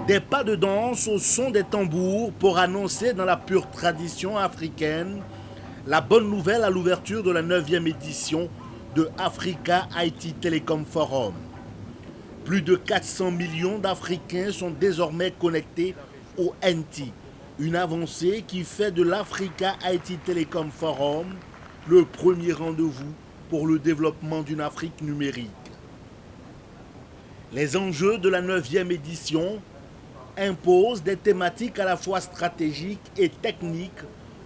Des pas de danse au son des tambours pour annoncer dans la pure tradition africaine la bonne nouvelle à l'ouverture de la 9e édition de Africa IT Telecom Forum. Plus de 400 millions d'Africains sont désormais connectés au NT, une avancée qui fait de l'Africa IT Telecom Forum le premier rendez-vous pour le développement d'une Afrique numérique. Les enjeux de la 9e édition imposent des thématiques à la fois stratégiques et techniques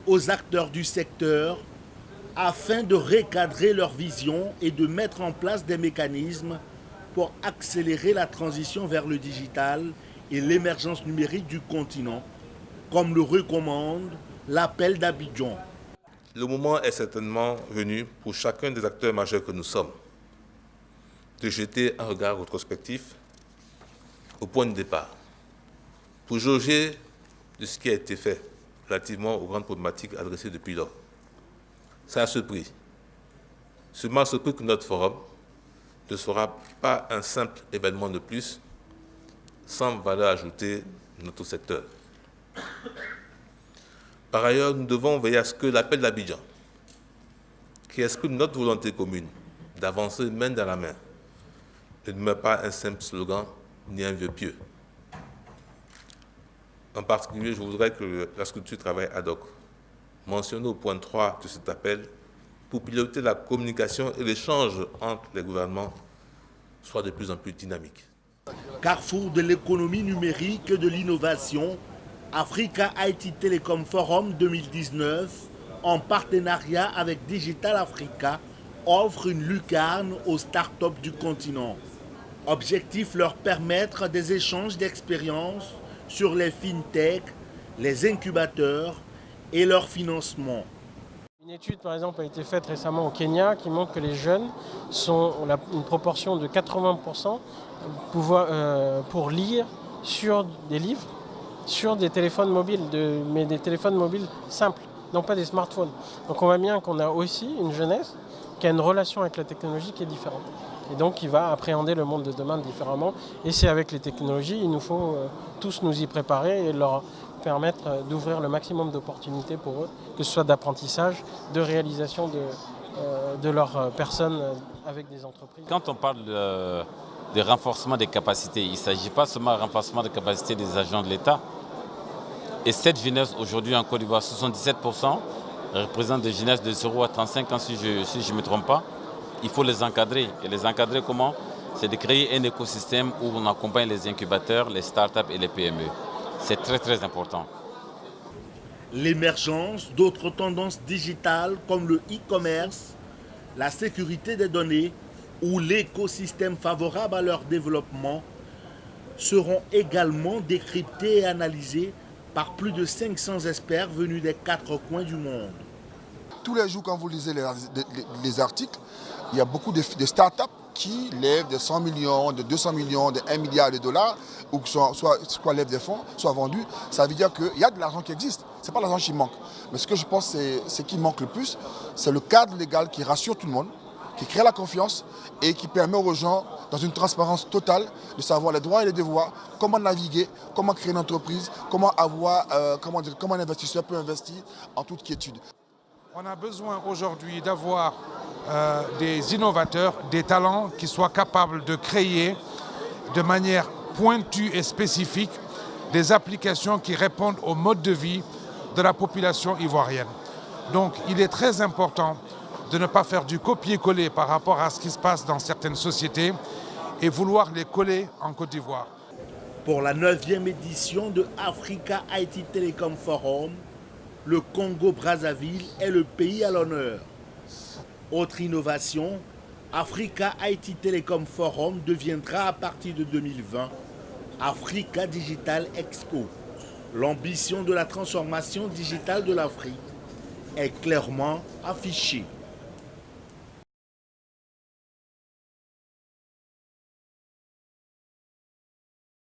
aux acteurs du secteur afin de recadrer leur vision et de mettre en place des mécanismes pour accélérer la transition vers le digital et l'émergence numérique du continent, comme le recommande l'appel d'Abidjan. Le moment est certainement venu pour chacun des acteurs majeurs que nous sommes de jeter un regard rétrospectif au point de départ, pour jauger de ce qui a été fait relativement aux grandes problématiques adressées depuis lors. Ça a ce prix. Seulement ce prix que notre forum ne sera pas un simple événement de plus, sans valeur ajoutée de notre secteur. Par ailleurs, nous devons veiller à ce que l'appel d'Abidjan, qui exprime notre volonté commune d'avancer main dans la main, ne demeure pas un simple slogan ni un vieux pieux. En particulier, je voudrais que la structure travaille ad hoc, mentionnée au point 3 de cet appel, pour piloter la communication et l'échange entre les gouvernements soit de plus en plus dynamique. Carrefour de l'économie numérique et de l'innovation, Africa IT Telecom Forum 2019, en partenariat avec Digital Africa, offre une lucarne aux startups du continent. Objectif, leur permettre des échanges d'expériences sur les fintech, les incubateurs et leur financement. Une étude, par exemple, a été faite récemment au Kenya qui montre que les jeunes ont une proportion de 80% pour lire sur des livres, sur des téléphones mobiles, mais des téléphones mobiles simples, non pas des smartphones. Donc on voit bien qu'on a aussi une jeunesse qui a une relation avec la technologie qui est différente. Et donc qui va appréhender le monde de demain différemment. Et c'est avec les technologies, il nous faut tous nous y préparer et leur permettre d'ouvrir le maximum d'opportunités pour eux, que ce soit d'apprentissage, de réalisation de leur personne avec des entreprises. Quand on parle de renforcement des capacités, il ne s'agit pas seulement de renforcement des capacités des agents de l'État. Et cette jeunesse aujourd'hui en Côte d'Ivoire, 77% représente des jeunesses de 0 à 35 ans si je ne me trompe pas. Il faut les encadrer. Et les encadrer comment? C'est de créer un écosystème où on accompagne les incubateurs, les startups et les PME. C'est très très important. L'émergence d'autres tendances digitales comme le e-commerce, la sécurité des données ou l'écosystème favorable à leur développement seront également décryptés et analysés par plus de 500 experts venus des 4 coins du monde. Tous les jours, quand vous lisez les articles, il y a beaucoup de startups qui lèvent de 100 millions, de 200 millions, de 1 milliard de dollars, ou soit lèvent des fonds, soit vendus. Ça veut dire qu'il y a de l'argent qui existe. Ce n'est pas l'argent qui manque. Mais ce que je pense, c'est qui manque le plus, c'est le cadre légal qui rassure tout le monde, qui crée la confiance et qui permet aux gens, dans une transparence totale, de savoir les droits et les devoirs, comment naviguer, comment créer une entreprise, comment un investisseur peut investir en toute quiétude. On a besoin aujourd'hui d'avoir des innovateurs, des talents qui soient capables de créer de manière pointue et spécifique des applications qui répondent au mode de vie de la population ivoirienne. Donc il est très important de ne pas faire du copier-coller par rapport à ce qui se passe dans certaines sociétés et vouloir les coller en Côte d'Ivoire. Pour la 9e édition de Africa IT Telecom Forum, le Congo-Brazzaville est le pays à l'honneur. Autre innovation, Africa IT Telecom Forum deviendra à partir de 2020 Africa Digital Expo. L'ambition de la transformation digitale de l'Afrique est clairement affichée.